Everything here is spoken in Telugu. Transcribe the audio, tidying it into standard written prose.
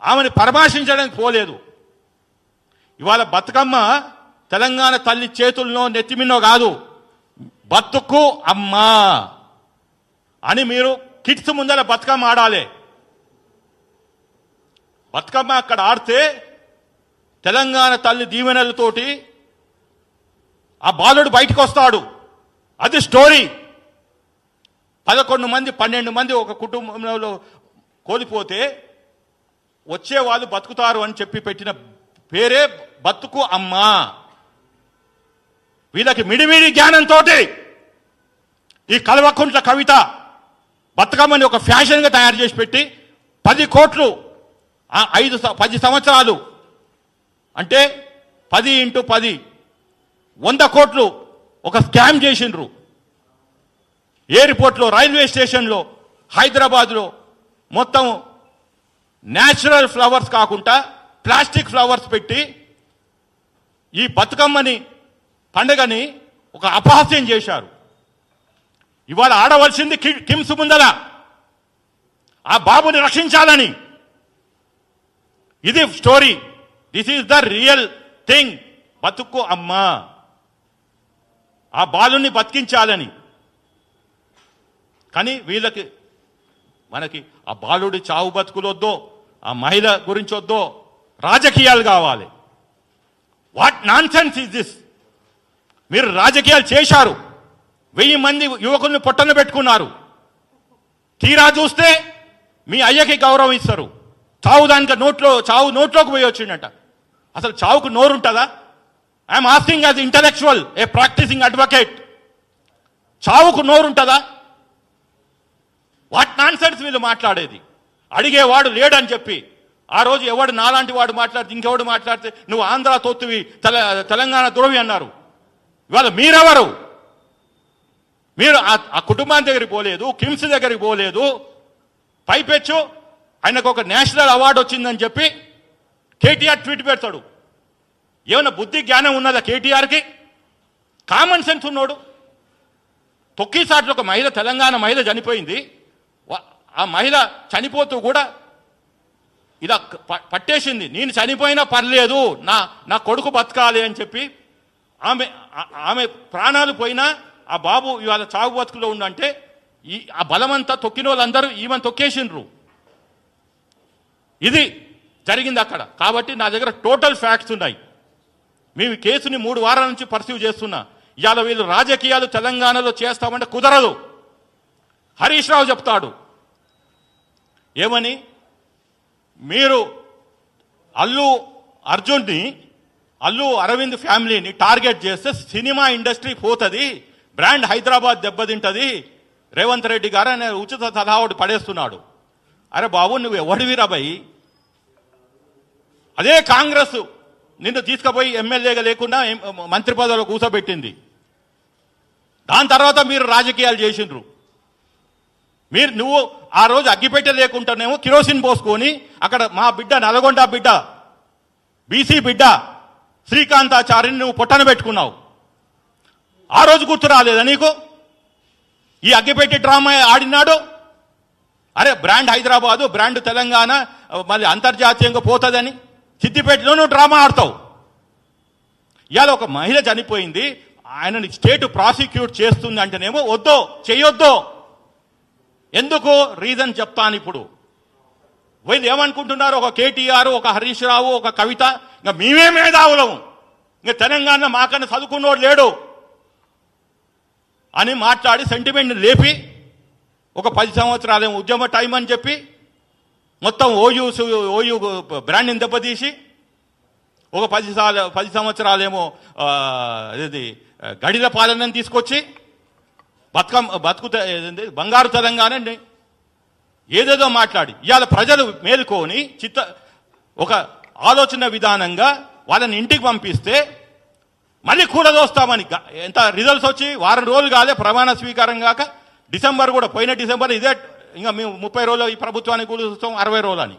ఆమెను పరామర్శించడానికి పోలేదు. ఇవాళ బతుకమ్మ తెలంగాణ తల్లి చేతుల్లో నెత్తిమిన్నో కాదు, బతుకు అమ్మా అని మీరు కిడ్స్ ముందర బతుకమ్మ ఆడాలి. బతుకమ్మ అక్కడ ఆడితే తెలంగాణ తల్లి దీవెనలతోటి ఆ బాలుడు బయటకు వస్తాడు. అది స్టోరీ. 11 మంది 12 మంది ఒక కుటుంబంలో కోల్పోతే వచ్చే వాళ్ళు బతుకుతారు అని చెప్పి పెట్టిన పేరే బతుకు అమ్మా. వీళ్ళకి మిడిమిడి జ్ఞానంతో ఈ కల్వకుంట్ల కవిత బతుకమ్మని ఒక ఫ్యాషన్గా తయారు చేసి పెట్టి 10 కోట్లు 10 సంవత్సరాలు అంటే 10 × 10 100 కోట్లు ఒక స్కామ్ చేసిండ్రు. ఎయిర్పోర్ట్లో, రైల్వే స్టేషన్లో, హైదరాబాద్లో మొత్తం న్యాచురల్ ఫ్లవర్స్ కాకుండా ప్లాస్టిక్ ఫ్లవర్స్ పెట్టి ఈ బతుకమ్మని పండుగని ఒక అపహాస్యం చేశారు. ఇవాళ ఆడవలసింది కిమ్స్ ముందల ఆ బాబుని రక్షించాలని. ఇది story. This is the real thing. బతుకు అమ్మా, ఆ బాలుని బతికించాలని. కానీ వీళ్ళకి మనకి ఆ బాలుడి చావు బతుకులొద్దో, ఆ మహిళ గురించి వద్దో, రాజకీయాలు కావాలి. What non sense is this? మీరు రాజకీయాలు చేశారు. 1000 మంది యువకుల్ని పొట్టన పెట్టుకున్నారు. తీరా చూస్తే మీ అయ్యకి గౌరవం ఇస్తారు. చావు దానికి చావు నోట్లోకి పోయి వచ్చిండట. అసలు చావుకు నోరుంటుందా? I'm asking as intellectual, a practising advocate. చావుకు నోరుంటుందా? వాట్ నాన్ సెన్స్ వీళ్ళు మాట్లాడేది. అడిగేవాడు లేడని చెప్పి ఆ రోజు ఎవడు నాలాంటి వాడు మాట్లాడితే ఇంకెవడు మాట్లాడితే నువ్వు ఆంధ్ర తొత్తువి, తెలంగాణ ద్రోవి అన్నారు. ఇవాళ మీరెవరు? మీరు ఆ కుటుంబాన్ని దగ్గరికి పోలేదు, కిమ్స్ దగ్గరికి పోలేదు. పైపెచ్చు ఆయనకు ఒక నేషనల్ అవార్డు వచ్చిందని చెప్పి కేటీఆర్ ట్వీట్ పెడతాడు. ఏమైనా బుద్ధి జ్ఞానం ఉన్నదా కేటీఆర్కి? కామన్ సెన్స్ ఉన్నోడు. తొక్కిసాట్లో ఒక మహిళ, తెలంగాణ మహిళ చనిపోయింది. ఆ మహిళ చనిపోతూ కూడా ఇలా పట్టేసింది. నేను చనిపోయినా పర్లేదు, నా కొడుకు బతకాలి అని చెప్పి ఆమె ప్రాణాలు పోయినా ఆ బాబు ఇవాళ చావు బతుకులో ఉండంటే ఆ బలమంతా తొక్కిన వాళ్ళందరూ ఈమెను తొక్కేసిండ్రు. ఇది జరిగింది అక్కడ. కాబట్టి నా దగ్గర టోటల్ ఫ్యాక్ట్స్ ఉన్నాయి. మేము ఈ కేసుని 3 వారాల నుంచి పర్సీవ్ చేస్తున్నా. ఇవాళ వీళ్ళు రాజకీయాలు తెలంగాణలో చేస్తామంటే కుదరదు. హరీష్ రావు చెప్తాడు ఏమని, మీరు అల్లు అర్జున్ని, అల్లు అరవింద్ ఫ్యామిలీని టార్గెట్ చేస్తే సినిమా ఇండస్ట్రీ పోతుంది, బ్రాండ్ హైదరాబాద్ దెబ్బతింటుంది, రేవంత్ రెడ్డి గారు అనే ఉచిత సలహా ఒకటి పడేస్తున్నాడు. అరే బాబు, నువ్వు ఎవడివిరా భయ్? అదే కాంగ్రెస్ నిన్ను తీసుకుపోయి ఎమ్మెల్యేగా లేకుండా మంత్రి పదవిలో కూర్చోబెట్టింది. దాని తర్వాత మీరు రాజకీయాలు చేసిండ్రు. నువ్వు ఆ రోజు అగ్గిపెట్టె లేకుండానేమో కిరోసిన్ పోసుకొని అక్కడ మా బిడ్డ, నల్గొండ బిడ్డ, బీసీ బిడ్డ శ్రీకాంతాచారిని నువ్వు పొట్టన పెట్టుకున్నావు. ఆ రోజు గుర్తు రాలేదా నీకు? ఈ అగ్గిపెట్టి డ్రామా ఆడినాడు. అరే బ్రాండ్ హైదరాబాదు, బ్రాండ్ తెలంగాణ మళ్ళీ అంతర్జాతీయంగా పోతుందని సిద్దిపేటలో నువ్వు డ్రామా ఆడతావు. ఇవాళ ఒక మహిళ చనిపోయింది, ఆయనని స్టేట్ ప్రాసిక్యూట్ చేస్తుంది అంటేనేమో వద్దో, చెయ్యొద్దో. ఎందుకు? రీజన్ చెప్తాను ఇప్పుడు. వీళ్ళు ఏమనుకుంటున్నారు? ఒక కేటీఆర్, ఒక హరీష్ రావు, ఒక కవిత, ఇంకా మేమే మేధావులము, ఇంకా తెలంగాణ మాకన్నా చదువుకున్నోడు లేడు అని మాట్లాడి సెంటిమెంట్ని లేపి ఒక 10 సంవత్సరాలేమో ఉద్యమ టైం అని చెప్పి మొత్తం ఓయూ బ్రాండ్ని దెబ్బతీసి ఒక 10 సంవత్సరాలేమో ఇది గడిల పాలనని తీసుకొచ్చి బంగారు తెలంగాణ ఏదేదో మాట్లాడి ఇవాళ ప్రజలు మేలుకొని ఒక ఆలోచన విధానంగా వాళ్ళని ఇంటికి పంపిస్తే మళ్ళీ కూడదోస్తామని ఎంత రిజల్ట్స్ వచ్చి వారం రోజులు కాలే ప్రమాణ స్వీకారం కాక డిసెంబర్ కూడా, పోయిన డిసెంబర్ ఇదే ఇంకా మేము 30 రోజులు ఈ ప్రభుత్వానికి కూలుస్తాం 60 రోజులు అని.